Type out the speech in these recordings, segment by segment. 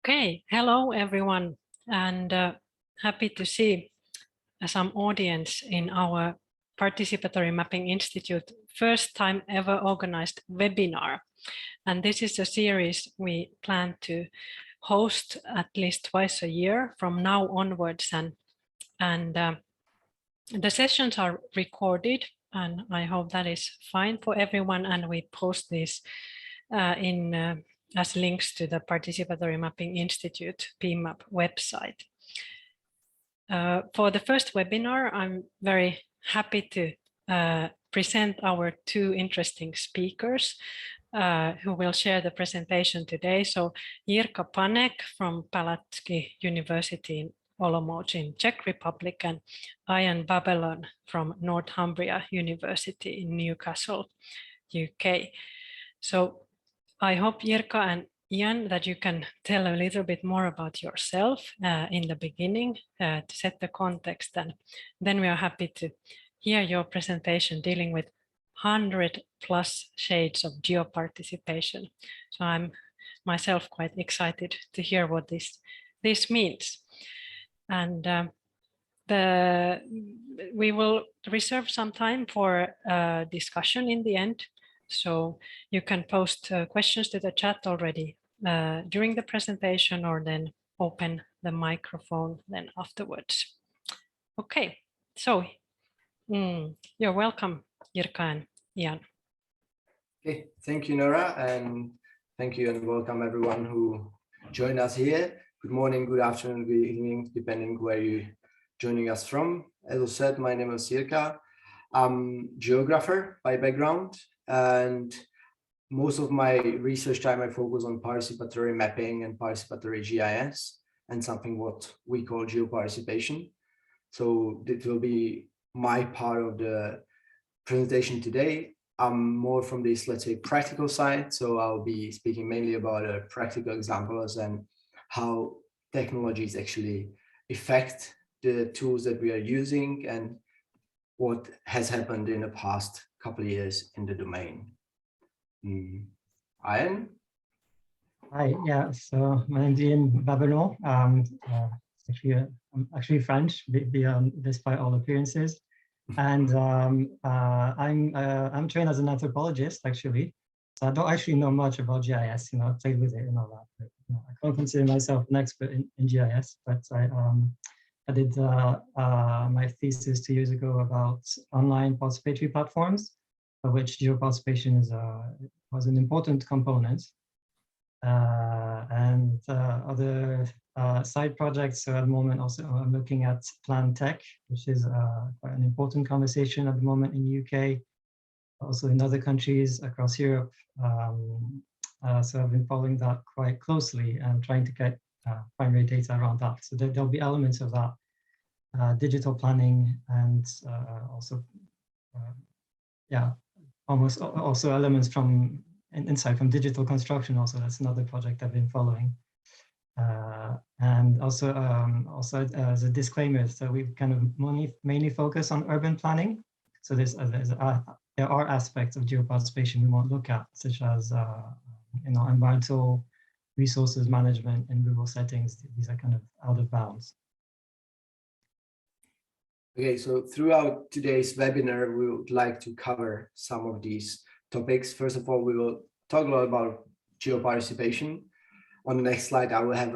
Okay, hello everyone, and happy to see some audience in our Participatory Mapping Institute first time ever organized webinar. And this is a series we plan to host at least twice a year from now onwards. And the sessions are recorded, and I hope that is fine for everyone. And we post this as links to the Participatory Mapping Institute PMAP website. For the first webinar, I'm very happy to present our two interesting speakers who will share the presentation today. So Jirka Panek from Palacký University in Olomouc in Czech Republic, and Babelon from Northumbria University in Newcastle, UK. So I hope Jirka and Ian that you can tell a little bit more about yourself in the beginning to set the context, and then we are happy to hear your presentation dealing with 100+ shades of geoparticipation. So I'm myself quite excited to hear what this means. And we will reserve some time for discussion in the end. So you can post questions to the chat already during the presentation, or then open the microphone then afterwards. Okay, so you're welcome, Jirka and Ian. Okay, thank you, Nora, and thank you and welcome everyone who joined us here. Good morning, good afternoon, good evening, depending where you're joining us from. As I said, my name is Jirka. I'm a geographer by background, and most of my research time I focus on participatory mapping and participatory GIS and something what we call geoparticipation. So it will be my part of the presentation today. I'm more from this, let's say, practical side. So I'll be speaking mainly about practical examples and how technologies actually affect the tools that we are using and what has happened in the past couple of years in the domain. Ian? Hi, yeah, so my name's Ian Babelon. I'm actually French, despite all appearances. And I'm trained as an anthropologist, actually. So I don't actually know much about GIS, I played with it and all that. But, I can't consider myself an expert in GIS, but I did my thesis 2 years ago about online participatory platforms, for which geoparticipation was an important component. And other side projects. So at the moment, also I'm looking at Plan Tech, which is quite an important conversation at the moment in the UK, also in other countries across Europe. So I've been following that quite closely and trying to get primary data around that. So there'll be elements of that, digital planning, and also, almost also elements from insight from digital construction. Also, that's another project I've been following. And also as a disclaimer, so we kind of mainly focus on urban planning. So there are aspects of geoparticipation we won't look at, such as environmental resources management in rural settings. These are kind of out of bounds. Okay, so throughout today's webinar, we would like to cover some of these topics. First of all, we will talk a lot about geoparticipation. On the next slide, I will have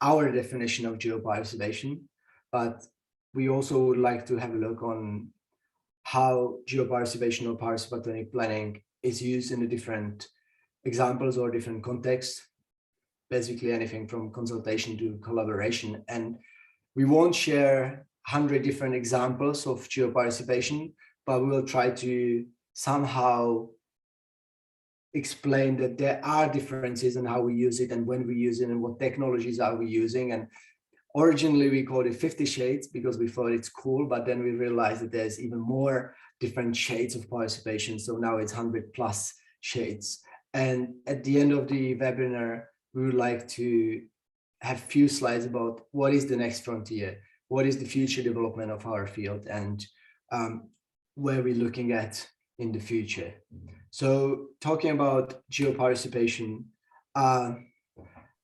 our definition of geoparticipation, but we also would like to have a look on how geoparticipation or participatory planning is used in the different examples or different contexts, basically anything from consultation to collaboration. And we won't share 100 different examples of geoparticipation, but we will try to somehow explain that there are differences in how we use it and when we use it and what technologies are we using. And originally we called it 50 shades because we thought it's cool, but then we realized that there's even more different shades of participation. So now it's 100+ shades. And at the end of the webinar, we would like to have a few slides about what is the next frontier, what is the future development of our field, and where we're looking at in the future. So talking about geoparticipation,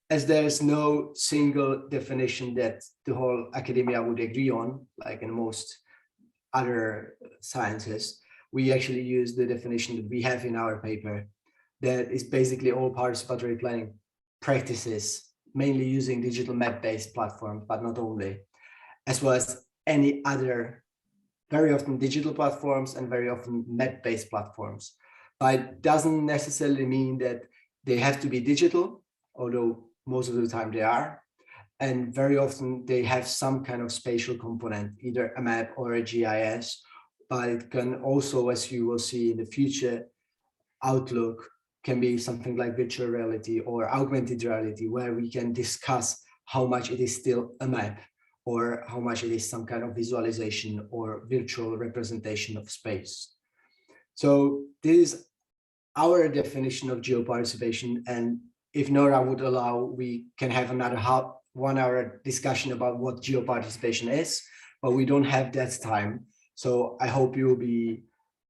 as there's no single definition that the whole academia would agree on, like in most other sciences, we actually use the definition that we have in our paper, that is basically all participatory planning practices, mainly using digital map-based platforms, but not only, as well as any other, very often digital platforms and very often map-based platforms. But it doesn't necessarily mean that they have to be digital, although most of the time they are. And very often they have some kind of spatial component, either a map or a GIS, but it can also, as you will see in the future outlook, can be something like virtual reality or augmented reality, where we can discuss how much it is still a map or how much it is some kind of visualization or virtual representation of space. So this is our definition of geoparticipation, and if Nora would allow, we can have another 1 hour discussion about what geoparticipation is, but we don't have that time. So I hope you'll be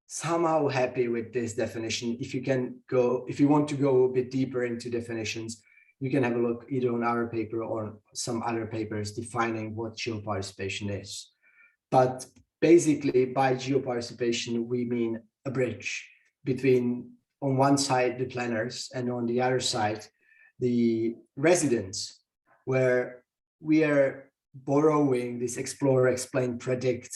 somehow happy with this definition. If you want to go a bit deeper into definitions, you can have a look either on our paper or some other papers defining what geoparticipation is. But basically by geoparticipation, we mean a bridge between, on one side, the planners, and on the other side, the residents, where we are borrowing this explore, explain, predict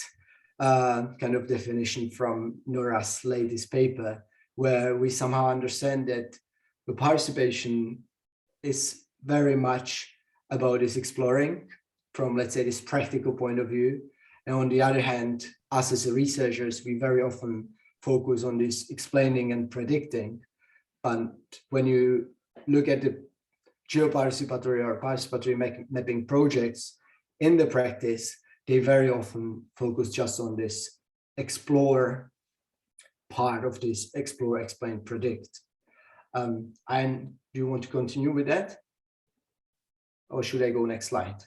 kind of definition from Nora's latest paper, where we somehow understand that the participation is very much about this exploring from, let's say, this practical point of view. And on the other hand, us as researchers, we very often focus on this explaining and predicting. But when you look at the geoparticipatory or participatory mapping projects in the practice, they very often focus just on this explore part of this explore, explain, predict. And do you want to continue with that? Or should I go next slide?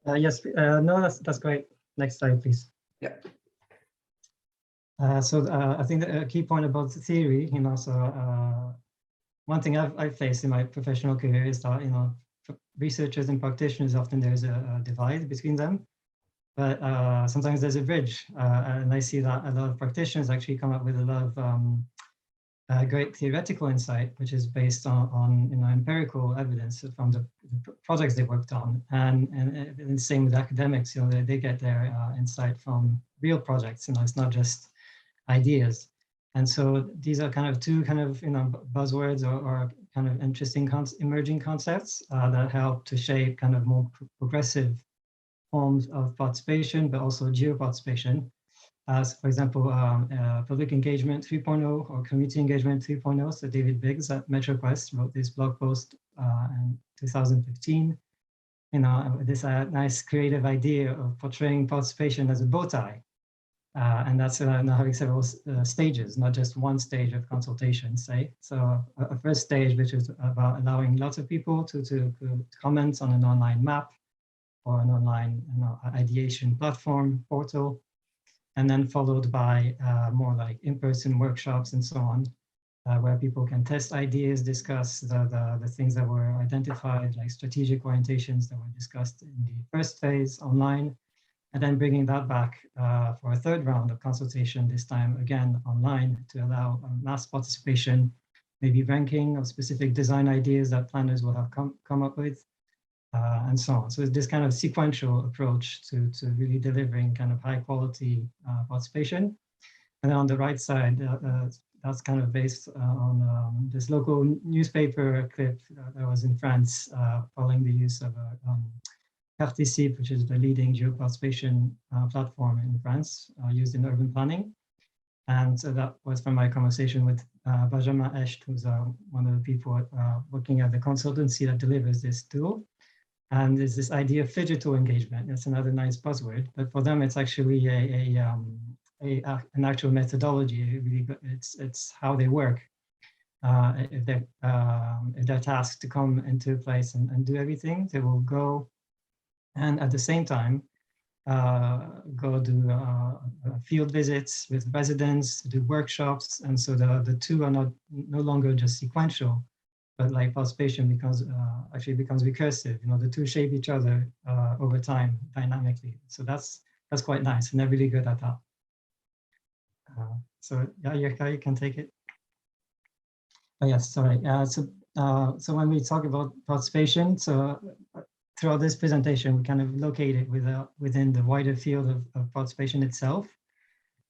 Yes, no, that's great. Next slide, please. Yeah. So I think the key point about the theory, so one thing I've faced in my professional career is that, researchers and practitioners, often there's a divide between them, but sometimes there's a bridge. And I see that a lot of practitioners actually come up with a lot of great theoretical insight, which is based on empirical evidence from the projects they worked on. And the same with academics, they get their insight from real projects, it's not just ideas. And so these are kind of two buzzwords or kind of interesting emerging concepts that help to shape kind of more progressive forms of participation, but also geoparticipation. So for example, public engagement 3.0 or community engagement 3.0. So David Biggs at MetroQuest wrote this blog post in 2015. This nice creative idea of portraying participation as a bow tie. And that's now having several stages, not just one stage of consultation, say. So a first stage, which is about allowing lots of people to comment on an online map or an online ideation platform portal, and then followed by more like in-person workshops and so on, where people can test ideas, discuss the things that were identified, like strategic orientations that were discussed in the first phase online, and then bringing that back for a third round of consultation, this time again online, to allow mass participation, maybe ranking of specific design ideas that planners will have come up with, and so on. So it's this kind of sequential approach to really delivering kind of high quality participation. And then on the right side, that's kind of based on this local newspaper clip that was in France, following the use of Participe, which is the leading geoparticipation platform in France, used in urban planning. And so that was from my conversation with Benjamin Escht, who's one of the people working at the consultancy that delivers this tool. And there's this idea of phygital engagement. That's another nice buzzword, but for them, it's actually an actual methodology. It's how they work. If they're tasked to come into a place and do everything, they will go, and at the same time, go do field visits with residents, do workshops, and so the two are no longer just sequential, but like participation becomes actually becomes recursive. You know, the two shape each other over time dynamically. So that's quite nice, and they're really good at that. So yeah, Jirka, you can take it. Oh yes, sorry. So when we talk about participation, so throughout this presentation, we kind of locate it within the wider field of participation itself,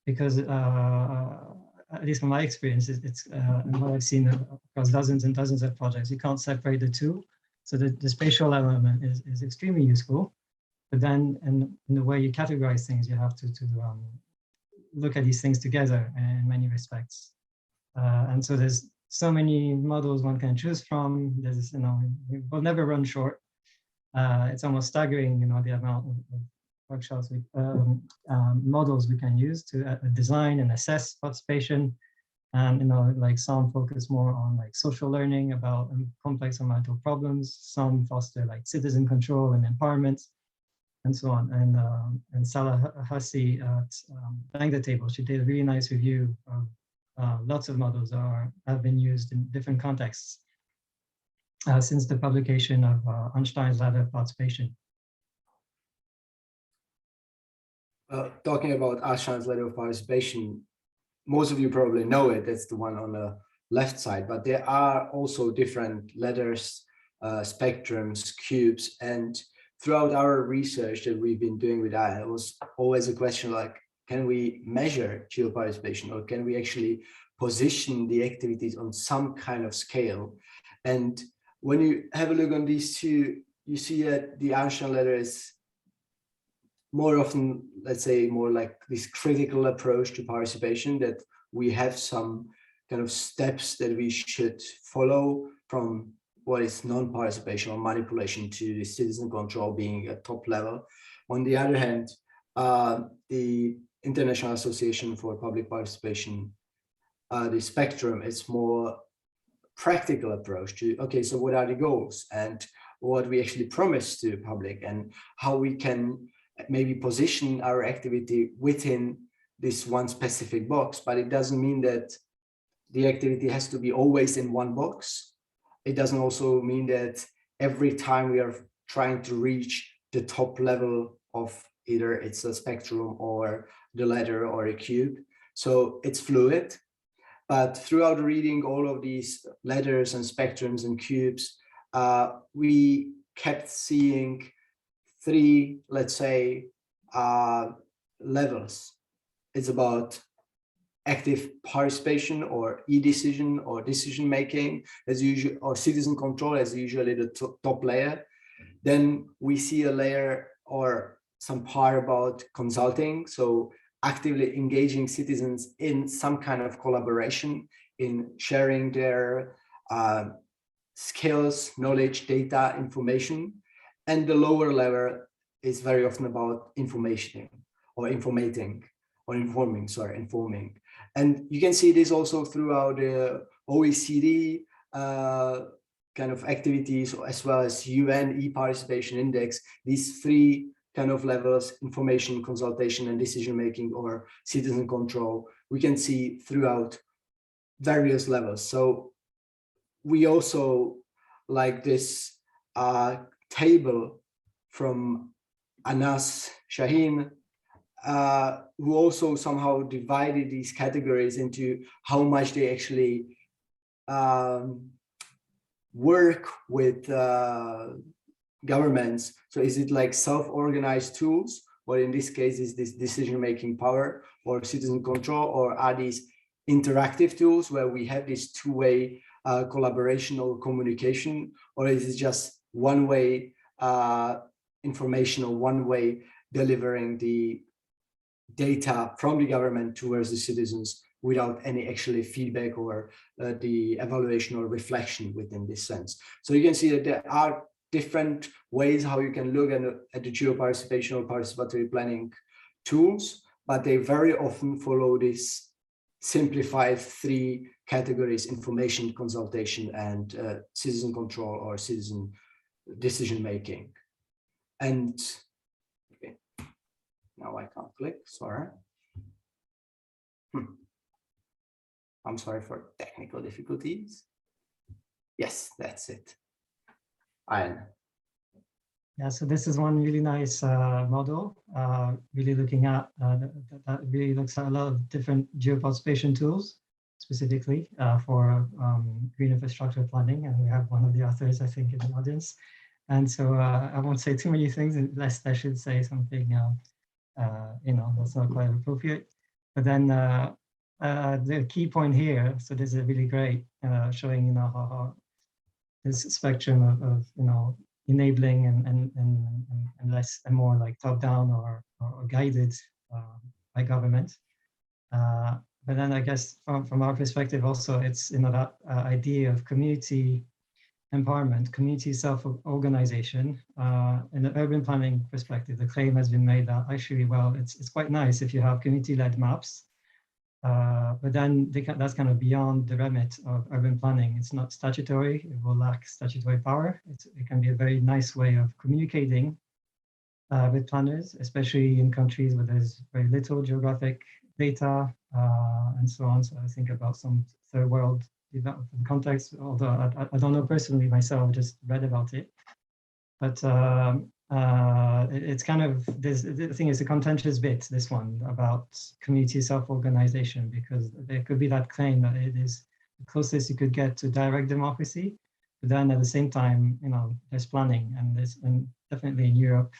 because at least from my experience, it's and what I've seen across dozens and dozens of projects, you can't separate the two. So the spatial element is extremely useful, but then in the way you categorize things, you have to look at these things together in many respects. And so there's so many models one can choose from. There's, you know, we'll never run short. It's almost staggering, you know, the amount of workshops, models we can use to design and assess participation. And, you know, like some focus more on like social learning about complex environmental problems. Some foster like citizen control and empowerment, and so on. And Salah Hassi at Bang the Table, she did a really nice review of lots of models have been used in different contexts since the publication of Einstein's ladder of participation. Talking about Einstein's ladder of participation, most of you probably know it. That's the one on the left side, but there are also different ladders, spectrums, cubes, and throughout our research that we've been doing with that, it was always a question like, can we measure geoparticipation, or can we actually position the activities on some kind of scale? And when you have a look on these two, you see that the Einstein ladder is more often, let's say, more like this critical approach to participation, that we have some kind of steps that we should follow, from what is non-participation or manipulation to the citizen control being a top level. On the other hand, the International Association for Public Participation, the spectrum is more practical approach to, okay, so what are the goals and what we actually promise to the public, and how we can maybe position our activity within this one specific box. But it doesn't mean that the activity has to be always in one box. It doesn't also mean that every time we are trying to reach the top level of either it's a spectrum or the ladder or a cube. So it's fluid. But throughout reading all of these ladders and spectrums and cubes, we kept seeing three, let's say, levels. It's about active participation or e-decision or decision making as usual, or citizen control as usually the top layer. Then we see a layer or some part about consulting, so actively engaging citizens in some kind of collaboration, in sharing their skills, knowledge, data, information. And the lower level is very often about information or informating or informing. And you can see this also throughout the OECD kind of activities, as well as UN e-participation index. These three kind of levels, information, consultation, and decision-making or citizen control, we can see throughout various levels. So we also like this table from Anas Shaheen, who also somehow divided these categories into how much they actually work with governments. So is it like self-organized tools, or in this case is this decision-making power or citizen control, or are these interactive tools where we have this two-way collaboration or communication, or is it just one-way information or one-way delivering the data from the government towards the citizens without any actually feedback or the evaluation or reflection within this sense? So you can see that there are different ways how you can look at the geoparticipation or participatory planning tools, but they very often follow this simplified three categories: information, consultation, and citizen control or citizen decision making. And okay, now I can't click, sorry. I'm sorry for technical difficulties. Yes, that's it. Ian. Yeah, so this is one really nice model, really looking at, that really looks at a lot of different geoparticipation tools, specifically for green infrastructure planning. And we have one of the authors, I think, in the audience. And so I won't say too many things unless I should say something, that's not quite appropriate. But then the key point here, so this is really great, showing, how this spectrum of enabling and less and more like top-down or guided by government. But then I guess from our perspective also, it's that idea of community empowerment, community self-organization. In the urban planning perspective, the claim has been made that actually, well, it's quite nice if you have community-led maps, but then that's kind of beyond the remit of urban planning. It's not statutory, it will lack statutory power. It can be a very nice way of communicating with planners, especially in countries where there's very little geographic data and so on. So I think about some third world development context, although I don't know personally myself, just read about it. But it's kind of this. The thing is, a contentious bit, this one about community self-organization, because there could be that claim that it is the closest you could get to direct democracy, but then at the same time, there's planning, and definitely in Europe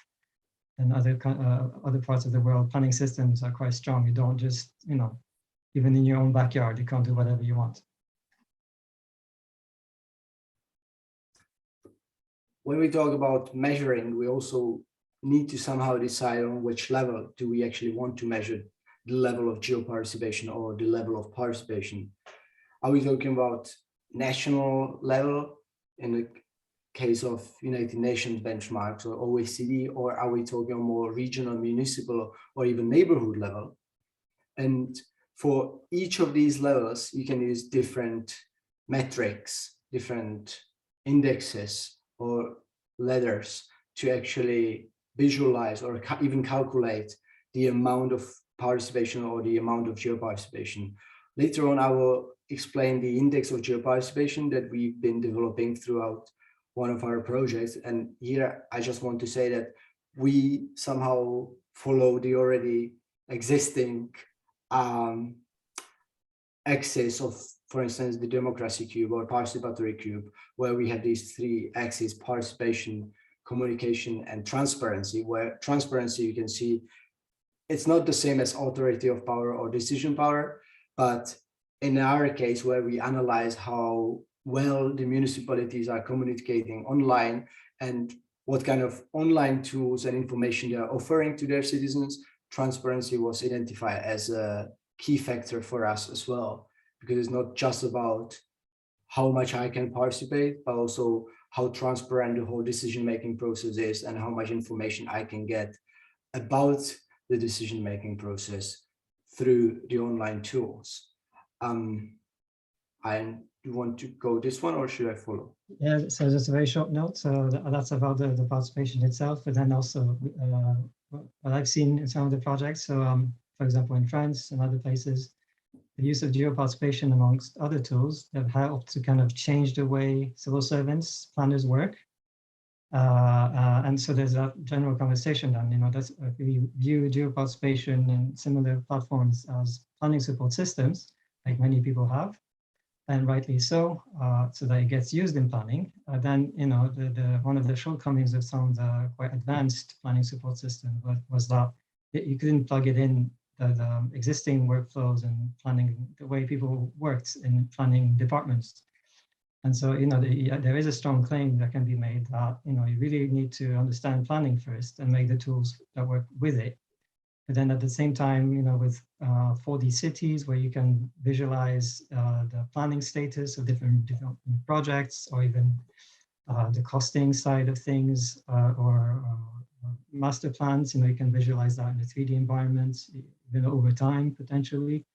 and other parts of the world, planning systems are quite strong. You don't just, even in your own backyard, you can't do whatever you want. When we talk about measuring, we also need to somehow decide on which level do we actually want to measure the level of geoparticipation or the level of participation. Are we talking about national level in the case of United Nations benchmarks or OECD, or are we talking more regional, municipal, or even neighborhood level? And for each of these levels, you can use different metrics, different indexes, or ladders to actually visualize or even calculate the amount of participation or the amount of geoparticipation. Later on, I will explain the index of geoparticipation that we've been developing throughout one of our projects. And here, I just want to say that we somehow follow the already existing axis of, for instance, the democracy cube or participatory cube, where we have these three axes: participation, communication, and transparency, where transparency, you can see, it's not the same as authority of power or decision power, but in our case, where we analyze how well the municipalities are communicating online and what kind of online tools and information they are offering to their citizens, transparency was identified as a key factor for us as well. Because it's not just about how much I can participate, but also how transparent the whole decision-making process is and how much information I can get about the decision-making process through the online tools. I do want to go this one, or should I follow? Yeah, so just a very short note. So that's about the participation itself, but then also what I've seen in some of the projects. So for example, in France and other places, the use of geoparticipation amongst other tools have helped to kind of change the way civil servants, planners work. And so there's a general conversation then, that's if we view geoparticipation and similar platforms as planning support systems, like many people have, and rightly so, so that it gets used in planning. Then, one of the shortcomings of some of the quite advanced planning support systems was that you couldn't plug it in the existing workflows and planning, the way people worked in planning departments. And so, there is a strong claim that can be made that, you really need to understand planning first and make the tools that work with it. But then at the same time, with 4D cities where you can visualize the planning status of different projects, or even the costing side of things, or master plans, you can visualize that in a 3D environment, even over time, potentially.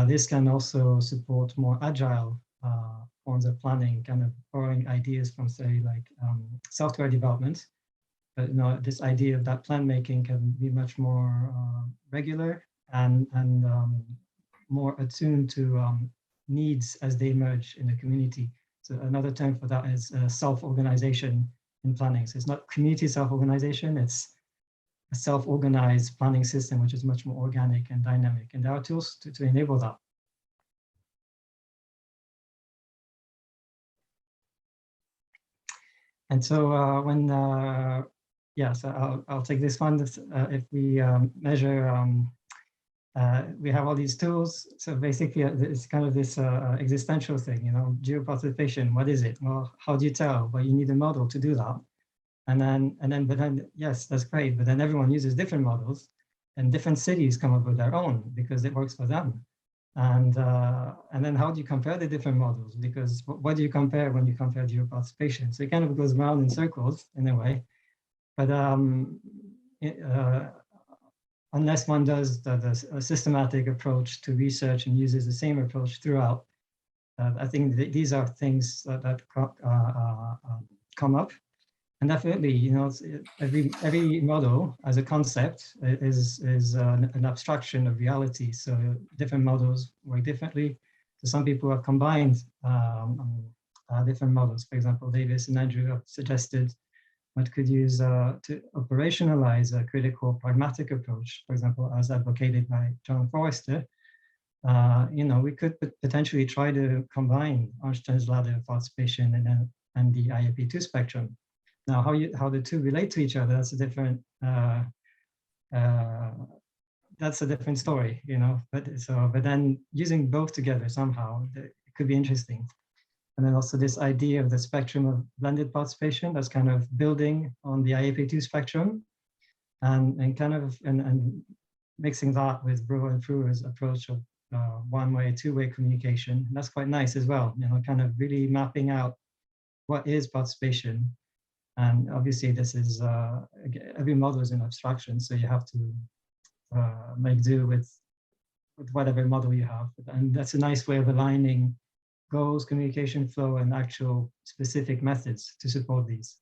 This can also support more agile forms of planning, kind of borrowing ideas from, say, like software development. But this idea of that plan making can be much more regular and more attuned to needs as they emerge in the community. So another term for that is self-organization in planning. So it's not community self-organization, it's a self-organized planning system, which is much more organic and dynamic. And there are tools to enable that. And so so I'll take this one. If we measure, we have all these tools. So basically, it's kind of this existential thing, you know, geoparticipation. What is it? Well, how do you tell? Well, you need a model to do that. But then, yes, that's great. But then everyone uses different models, and different cities come up with their own because it works for them. And then how do you compare the different models? Because what do you compare when you compare geoparticipation? So it kind of goes around in circles in a way. But unless one does a systematic approach to research and uses the same approach throughout, I think these are things that come up. And definitely, you know, every model as a concept is an abstraction of reality. So different models work differently. So some people have combined different models. For example, Davis and Andrew have suggested what could use to operationalize a critical pragmatic approach, for example, as advocated by John Forrester. You know, we could potentially try to combine Einstein's ladder of participation and the IAP2 spectrum. Now, how the two relate to each other, that's a different story, you know. But then using both together somehow, it could be interesting. And then also this idea of the spectrum of blended participation, that's kind of building on the IAP2 spectrum, and kind of mixing that with Brewer and Frewer's approach of one-way, two-way communication. And that's quite nice as well, you know, kind of really mapping out what is participation. And obviously this is, every model is an abstraction, so you have to make do with whatever model you have. And that's a nice way of aligning goals, communication flow, and actual specific methods to support these.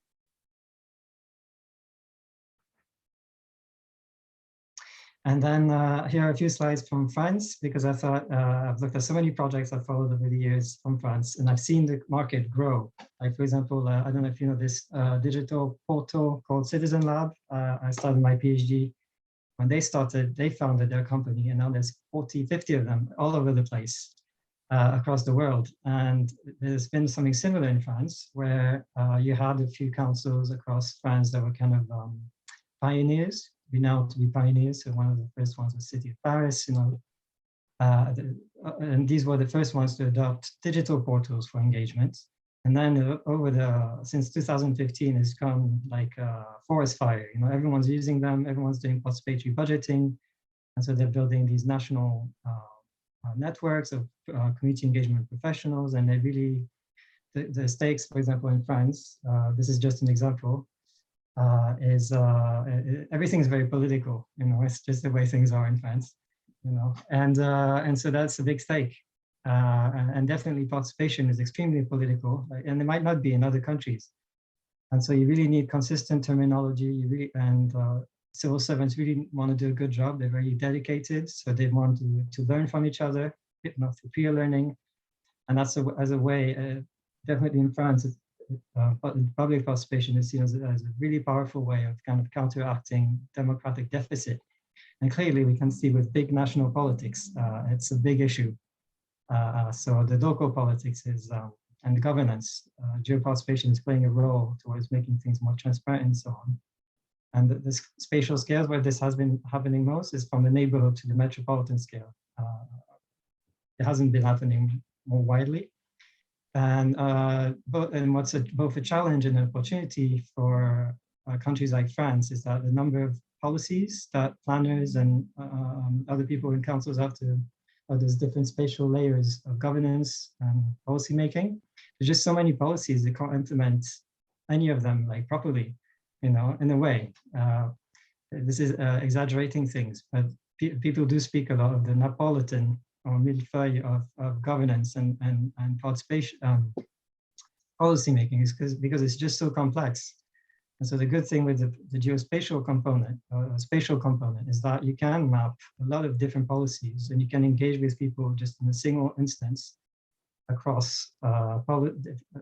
And then here are a few slides from France, because I thought I've looked at so many projects I've followed over the years from France, and I've seen the market grow. Like, for example, I don't know if you know this digital portal called Citizen Lab. I started my PhD. When they started, they founded their company, and now there's 40, 50 of them all over the place across the world. And there's been something similar in France, where you had a few councils across France that were kind of pioneers. Renowned to be pioneers. So one of the first ones was the city of Paris, you know, and these were the first ones to adopt digital portals for engagement. And then since 2015, it's gone like a forest fire. You know, everyone's using them, everyone's doing participatory budgeting, and so they're building these national networks of community engagement professionals, and they really, the stakes, for example, in France, this is just an example. Everything's very political, you know, it's just the way things are in France, you know, and so that's a big stake, and definitely participation is extremely political, and it might not be in other countries, and so you really need consistent terminology. Civil servants really want to do a good job. They're very dedicated, so they want to learn from each other, through peer learning, and that's as a way, definitely in France. Public participation is seen as a really powerful way of kind of counteracting democratic deficit. And clearly we can see with big national politics, it's a big issue. So the local politics is, and the governance, geoparticipation is playing a role towards making things more transparent and so on. And the spatial scales where this has been happening most is from the neighborhood to the metropolitan scale. It hasn't been happening more widely. And what's both a challenge and an opportunity for countries like France is that the number of policies that planners and other people in councils have to, there's different spatial layers of governance and policy making. There's just so many policies, they can't implement any of them like properly, you know, in a way. This is exaggerating things, but people do speak a lot of the Napolitan or millefeuille of governance and participation, policy making, is because it's just so complex. And so the good thing with the geospatial component, spatial component, is that you can map a lot of different policies and you can engage with people just in a single instance across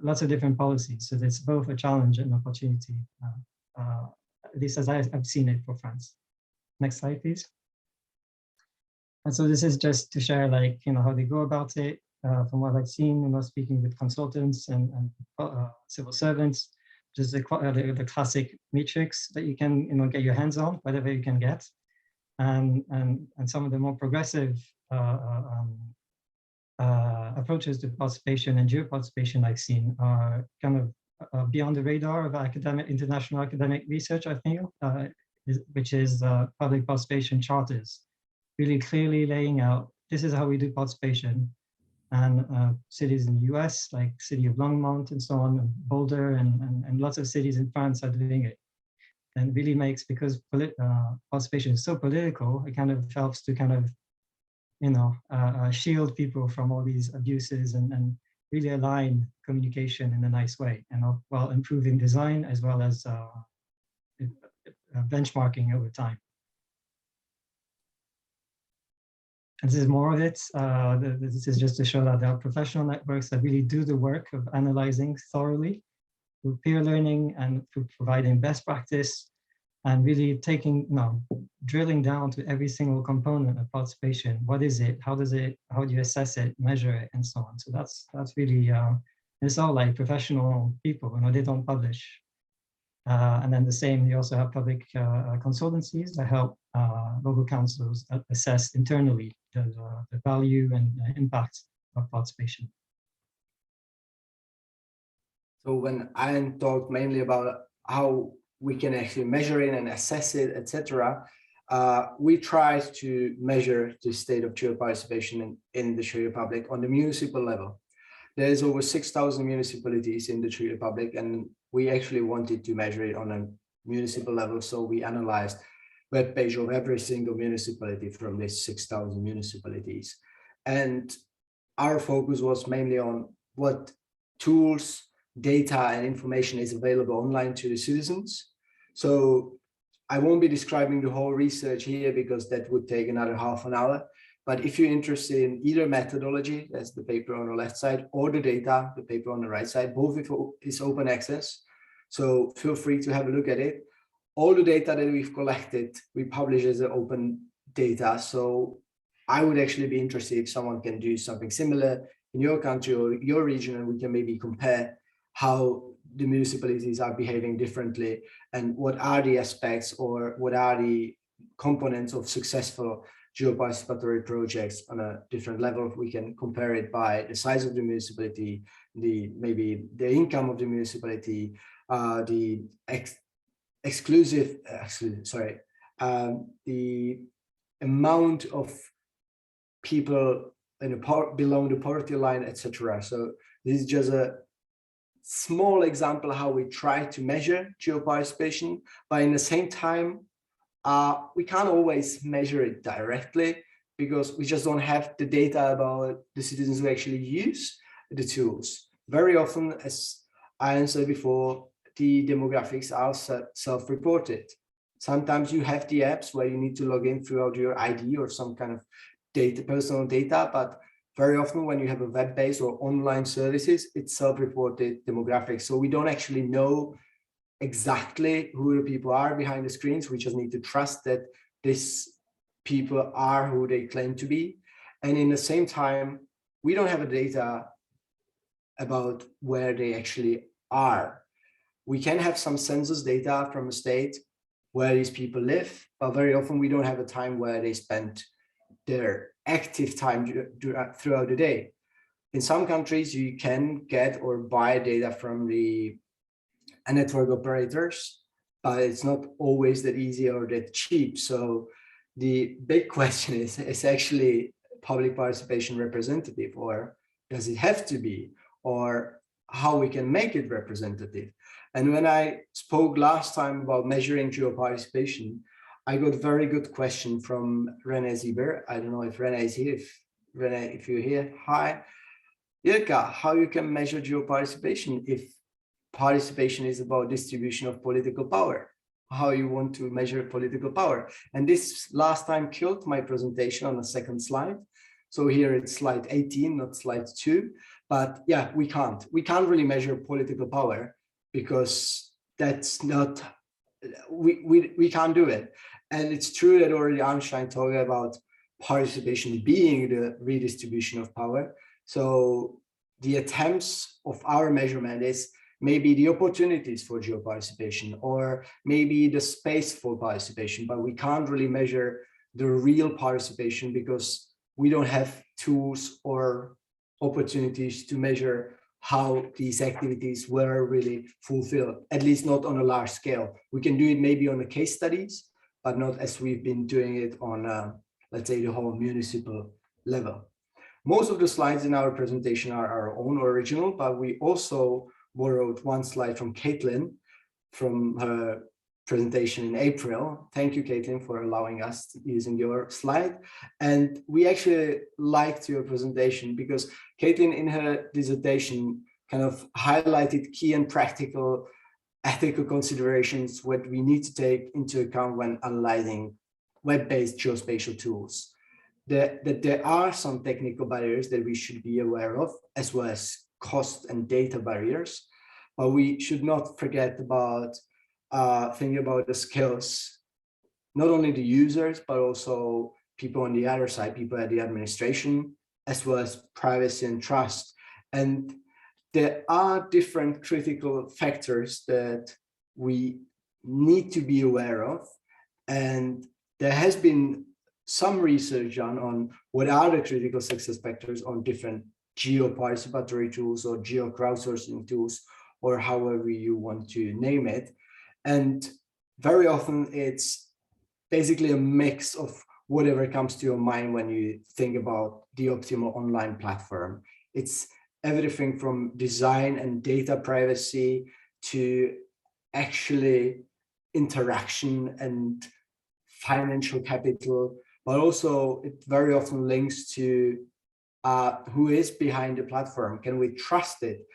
lots of different policies. So it's both a challenge and opportunity, at least as I've seen it for France. Next slide, please. And so this is just to share, like, how they go about it. From what I've seen, speaking with consultants and civil servants, just the classic matrix that you can, get your hands on, whatever you can get. And some of the more progressive approaches to participation and geoparticipation I've seen are kind of beyond the radar of international academic research, I feel, which is public participation charters, really clearly laying out, this is how we do participation. And cities in the US, like city of Longmont and so on, and Boulder, and lots of cities in France are doing it. And really makes, because participation is so political, it kind of helps to kind of, shield people from all these abuses and really align communication in a nice way, and while improving design as well as benchmarking over time. And this is more of it. This is just to show that there are professional networks that really do the work of analyzing thoroughly through peer learning and through providing best practice, and really drilling down to every single component of participation. What is it? How do you assess it, measure it, and so on? So that's really, it's all like professional people, they don't publish. And then the same, you also have public consultancies that help local councils assess internally the value and impact of participation. So when I talked mainly about how we can actually measure it and assess it, etc., we tried to measure the state of geoparticipation in the Czech Republic on the municipal level. There's over 6,000 municipalities in the Czech Republic, and we actually wanted to measure it on a municipal level. So we analyzed web page of every single municipality from these 6,000 municipalities. And our focus was mainly on what tools, data, and information is available online to the citizens. So I won't be describing the whole research here because that would take another half an hour. But if you're interested in either methodology, that's the paper on the left side, or the data, the paper on the right side, both is open access. So feel free to have a look at it. All the data that we've collected, we publish as an open data. So I would actually be interested if someone can do something similar in your country or your region, and we can maybe compare how the municipalities are behaving differently and what are the aspects or what are the components of successful geoparticipatory projects on a different level. We can compare it by the size of the municipality, maybe the income of the municipality, the the amount of people below the poverty line, etc. So this is just a small example how we try to measure geoparticipation, but in the same time, we can't always measure it directly because we just don't have the data about the citizens who actually use the tools. Very often, as I answered before, the demographics are self-reported. Sometimes you have the apps where you need to log in throughout your ID or some kind of data, personal data, but very often when you have a web-based or online services, it's self-reported demographics. So we don't actually know exactly who the people are behind the screens. We just need to trust that these people are who they claim to be. And in the same time, we don't have a data about where they actually are. We can have some census data from a state where these people live, but very often we don't have a time where they spend their active time throughout the day. In some countries, you can get or buy data from the network operators, but it's not always that easy or that cheap. So the big question is actually public participation representative, or does it have to be, or how we can make it representative? And when I spoke last time about measuring geoparticipation, I got a very good question from René Sieber. I don't know if René is here. René, if you're here, hi. Jirka, how you can measure geoparticipation if participation is about distribution of political power? How you want to measure political power? And this last time killed my presentation on the second slide. So here it's slide 18, not slide 2. But yeah, we can't really measure political power because that's not, we can't do it. And it's true that already Einstein talked about participation being the redistribution of power. So the attempts of our measurement is maybe the opportunities for geoparticipation, or maybe the space for participation, but we can't really measure the real participation because we don't have tools or opportunities to measure how these activities were really fulfilled, at least not on a large scale. We can do it maybe on the case studies, but not as we've been doing it on, let's say, the whole municipal level. Most of the slides in our presentation are our own original, but we also borrowed one slide from Caitlin from her presentation in April. Thank you, Caitlin, for allowing us using your slide. And we actually liked your presentation because Caitlin, in her dissertation, kind of highlighted key and practical ethical considerations what we need to take into account when analyzing web-based geospatial tools. That there are some technical barriers that we should be aware of, as well as cost and data barriers, but we should not forget about thinking about the skills, not only the users, but also people on the other side, people at the administration, as well as privacy and trust. And there are different critical factors that we need to be aware of. And there has been some research done on what are the critical success factors on different geo-participatory tools or geo-crowdsourcing tools, or however you want to name it. And very often it's basically a mix of whatever comes to your mind when you think about the optimal online platform. It's everything from design and data privacy to actually interaction and financial capital, but also it very often links to who is behind the platform. Can we trust it?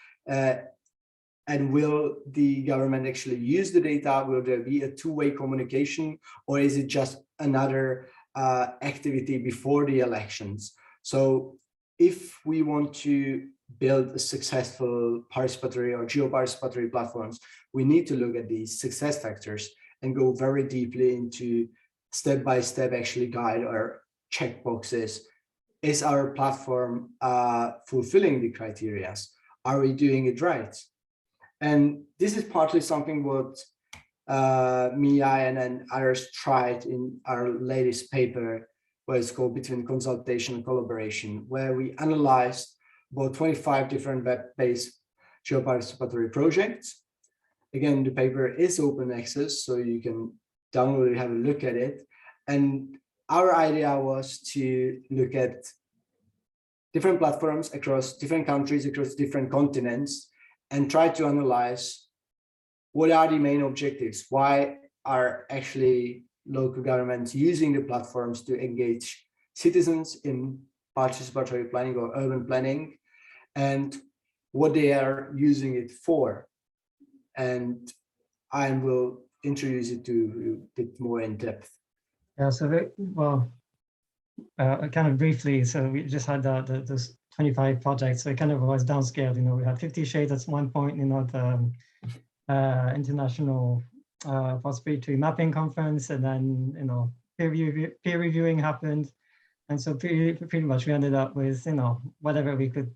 And will the government actually use the data? Will there be a two-way communication, or is it just another activity before the elections? So if we want to build a successful participatory or geo-participatory platforms, we need to look at these success factors and go very deeply into step-by-step actually guide or checkboxes. Is our platform fulfilling the criteria? Are we doing it right? And this is partly something what Mia and others tried in our latest paper, where it's called Between Consultation and Collaboration, where we analyzed about 25 different web-based geoparticipatory projects. Again, the paper is open access, so you can download it, have a look at it. And our idea was to look at different platforms across different countries, across different continents, and try to analyze what are the main objectives. Why are actually local governments using the platforms to engage citizens in participatory planning or urban planning, and what they are using it for. And I will introduce it to you a bit more in depth. Yeah, so kind of briefly, so we just had those 25 projects, so it kind of was downscaled. We had 50 Shades at one point, the international participatory mapping conference, and then peer reviewing happened, and so pretty much we ended up with whatever we could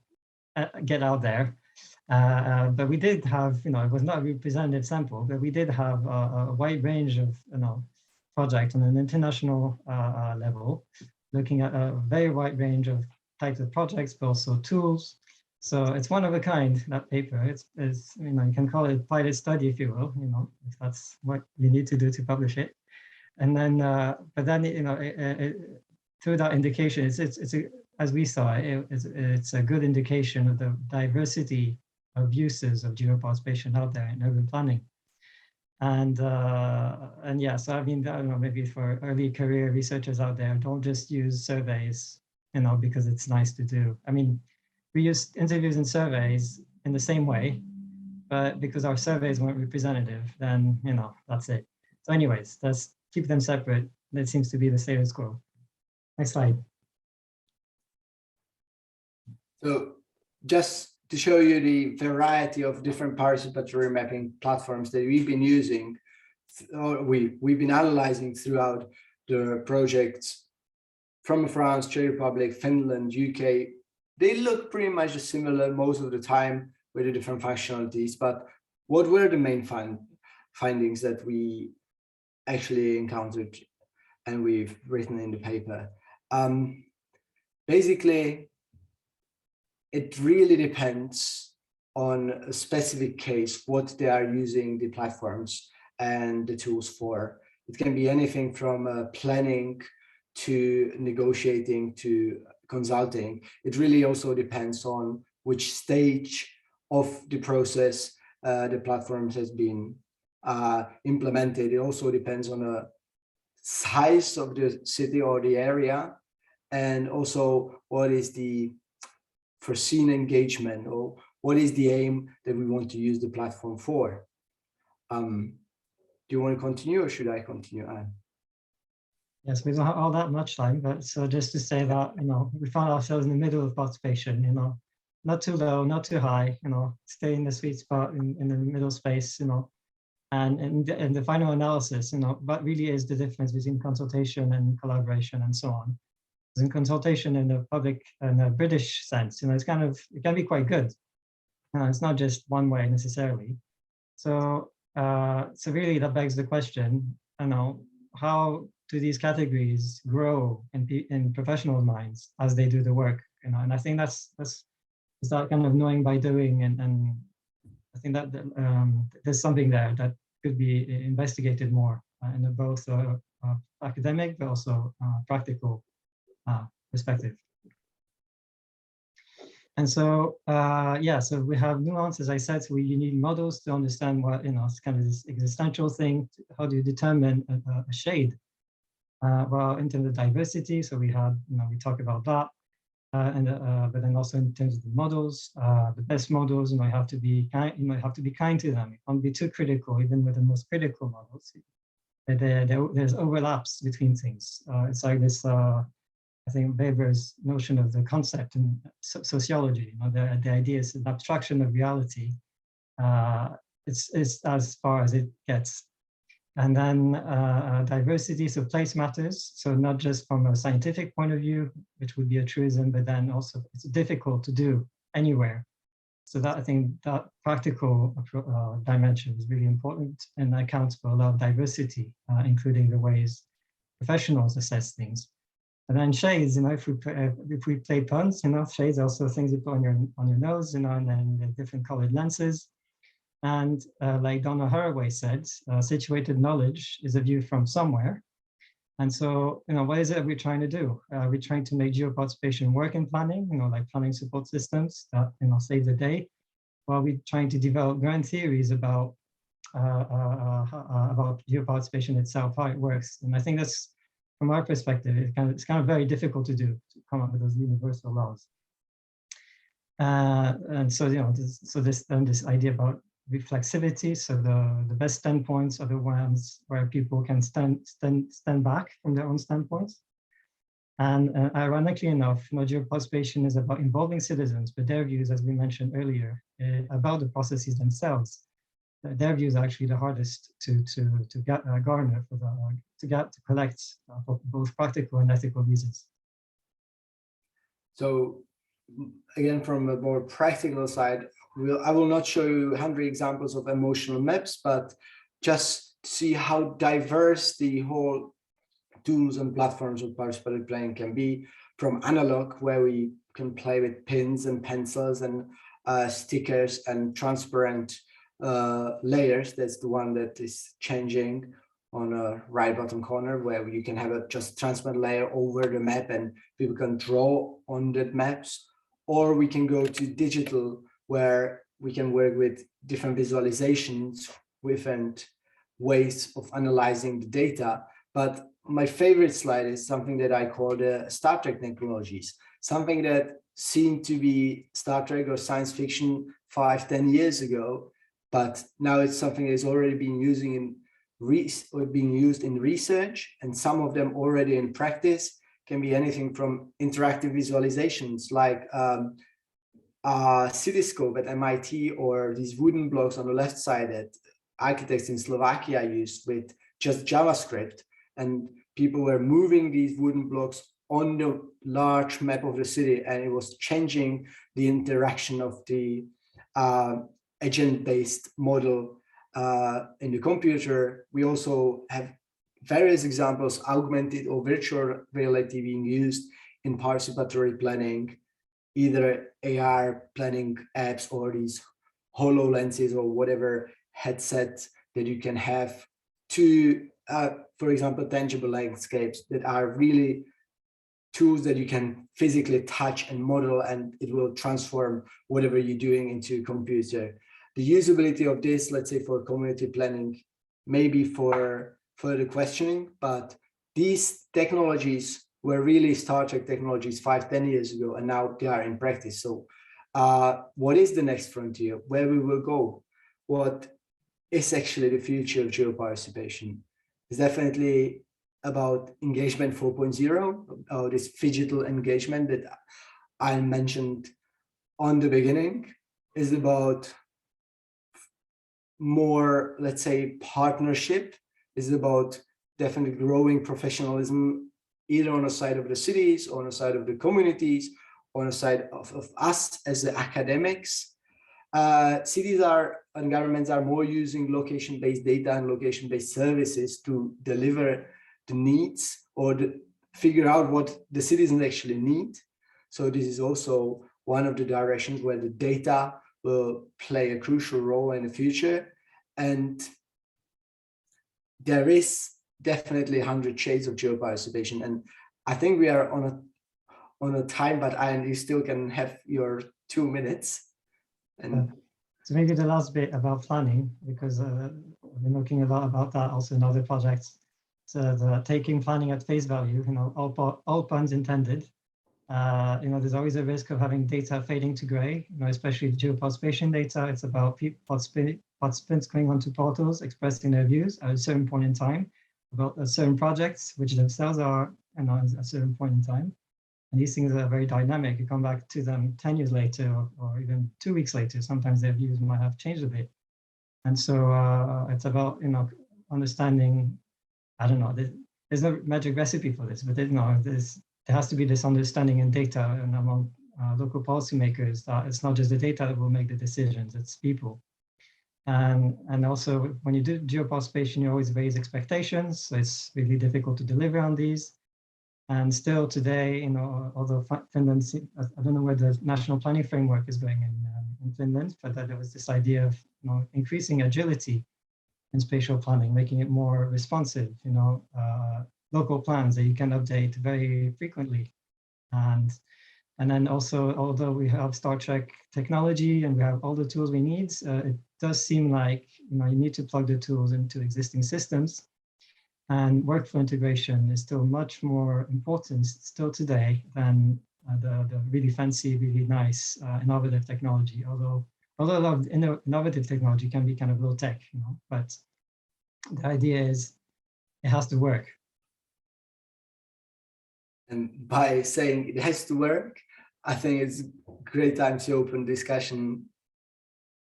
get out there. But we did have, it was not a representative sample, but we did have a wide range of projects on an international level, looking at a very wide range of types of projects, but also tools. So it's one of a kind, that paper. It's you can call it a pilot study, if you will, if that's what you need to do to publish it. And then, but then, through that indication, as we saw, it's a good indication of the diversity of uses of geoparticipation out there in urban planning. And yeah, so I don't know, maybe for early career researchers out there, don't just use surveys, because it's nice to do. We use interviews and surveys in the same way, but because our surveys weren't representative, then, that's it. So anyways, let's keep them separate. That seems to be the status quo. Next slide. So just to show you the variety of different participatory mapping platforms that we've been using, or we've been analyzing throughout the projects from France, Czech Republic, Finland, UK. They look pretty much similar most of the time with the different functionalities, but what were the main findings that we actually encountered and we've written in the paper? Basically, it really depends on a specific case, what they are using the platforms and the tools for. It can be anything from planning to negotiating to consulting. It really also depends on which stage of the process the platforms has been implemented. It also depends on the size of the city or the area, and also what is the foreseen engagement, or what is the aim that we want to use the platform for. Do you want to continue, or should I continue, Anne? Yes, we don't have all that much time, but so just to say that, we found ourselves in the middle of participation, not too low, not too high, stay in the sweet spot in the middle space, and the final analysis, what really is the difference between consultation and collaboration and so on. In consultation in the public and the British sense, it can be quite good. It's not just one way necessarily. So really that begs the question, how do these categories grow in professional minds as they do the work? And I think that's that kind of knowing by doing, and I think that there's something there that could be investigated more in both academic but also practical perspective. And so, so we have nuance, as I said, so you need models to understand what, it's kind of this existential thing. How do you determine a shade? Well, in terms of diversity, so we had, we talk about that, but then also in terms of the models, the best models, you have to be kind, have to be kind to them. You can't be too critical, even with the most critical models. There's overlaps between things. It's like this. I think Weber's notion of the concept in sociology, the idea is an abstraction of reality. It's as far as it gets. And then diversity, so place matters. So not just from a scientific point of view, which would be a truism, but then also it's difficult to do anywhere. So that I think that practical dimension is really important and accounts for a lot of diversity, including the ways professionals assess things. And then shades, if we play puns, shades are also things you put on your nose, and then the different colored lenses. And like Donna Haraway said, situated knowledge is a view from somewhere. And so, what is it we're trying to do? We're trying to make geoparticipation work in planning, like planning support systems that, save the day. While we're trying to develop grand theories about geoparticipation itself, how it works. And I think that's, from our perspective, it's kind of very difficult to do, to come up with those universal laws. And so, this idea about reflexivity, so the best standpoints are the ones where people can stand back from their own standpoints. And ironically enough, geoparticipation is about involving citizens, but their views, as we mentioned earlier, about the processes themselves. Their views are actually the hardest to garner to collect for both practical and ethical reasons. So again, from a more practical side, I will not show you 100 examples of emotional maps, but just see how diverse the whole tools and platforms of participatory planning can be, from analog, where we can play with pins and pencils and stickers and transparent layers. That's the one that is changing on a right bottom corner, where you can have a just transparent layer over the map and people can draw on that maps. Or we can go to digital, where we can work with different visualizations, different ways of analyzing the data. But my favorite slide is something that I call the Star Trek technologies, something that seemed to be Star Trek or science fiction 5-10 years ago, but now it's something that's already been used in research, and some of them already in practice. Can be anything from interactive visualizations, like cityscope at MIT, or these wooden blocks on the left side that architects in Slovakia used with just JavaScript, and people were moving these wooden blocks on the large map of the city, and it was changing the interaction of the agent-based model in the computer. We also have various examples, augmented or virtual reality being used in participatory planning, either AR planning apps or these HoloLenses or whatever headset that you can have to, for example, tangible landscapes that are really tools that you can physically touch and model, and it will transform whatever you're doing into a computer. The usability of this, let's say for community planning, maybe for further questioning, but these technologies were really Star Trek technologies 5-10 years ago, and now they are in practice. So what is the next frontier? Where we will go? What is actually the future of geoparticipation? It's definitely about engagement 4.0, this phygital engagement that I mentioned on the beginning, is about more, let's say, partnership, is about definitely growing professionalism, either on the side of the cities, or on the side of the communities, or on the side of us as the academics. Cities and governments are more using location-based data and location-based services to deliver the needs or figure out what the citizens actually need. So this is also one of the directions where the data will play a crucial role in the future. And there is definitely 100 shades of geoparticipation. And I think we are on a time, but you still can have your 2 minutes. And so maybe the last bit about planning, because we've been looking a lot about that also in other projects. So the taking planning at face value, all puns intended. There's always a risk of having data fading to gray, especially the geoparticipation data. It's about participants going onto portals, expressing their views at a certain point in time about certain projects, which themselves are at a certain point in time. And these things are very dynamic. You come back to them 10 years later, or even 2 weeks later. Sometimes their views might have changed a bit. And so it's about, understanding, I don't know, there's no magic recipe for this, but there has to be this understanding in data and among local policymakers that it's not just the data that will make the decisions, it's people. And also when you do geoparticipation, you always raise expectations. So it's really difficult to deliver on these. And still today, although Finland, I don't know where the national planning framework is going in Finland, but that there was this idea of increasing agility in spatial planning, making it more responsive, local plans that you can update very frequently. And then also, although we have Star Trek technology and we have all the tools we need, it does seem like you need to plug the tools into existing systems. And workflow integration is still much more important still today than the really fancy, really nice, innovative technology. Although a lot of innovative technology can be kind of low tech, but the idea is it has to work. And by saying it has to work, I think it's a great time to open discussion.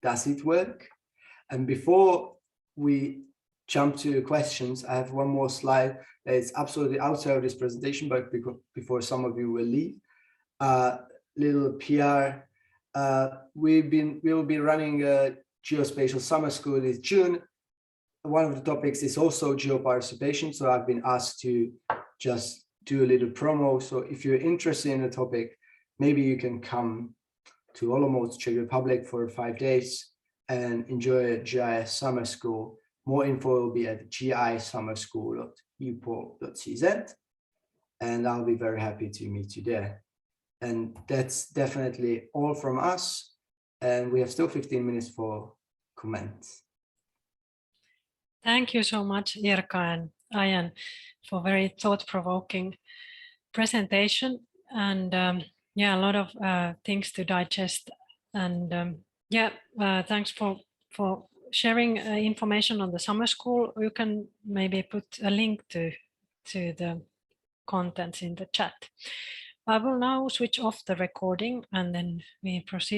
Does it work? And before we jump to questions, I have one more slide that is absolutely outside of this presentation, but before some of you will leave, little PR. We will be running a geospatial summer school this June. One of the topics is also geoparticipation, so I've been asked to just do a little promo. So if you're interested in the topic, maybe you can come to Olomouc, Czech Republic for 5 days and enjoy a GIS summer school. More info will be at gisummerschool.upo.cz, and I'll be very happy to meet you there. And that's definitely all from us. And we have still 15 minutes for comments. Thank you so much, Jirka and Ayan, for very thought-provoking presentation. And a lot of things to digest. And thanks for sharing information on the summer school. You can maybe put a link to the contents in the chat. I will now switch off the recording and then we proceed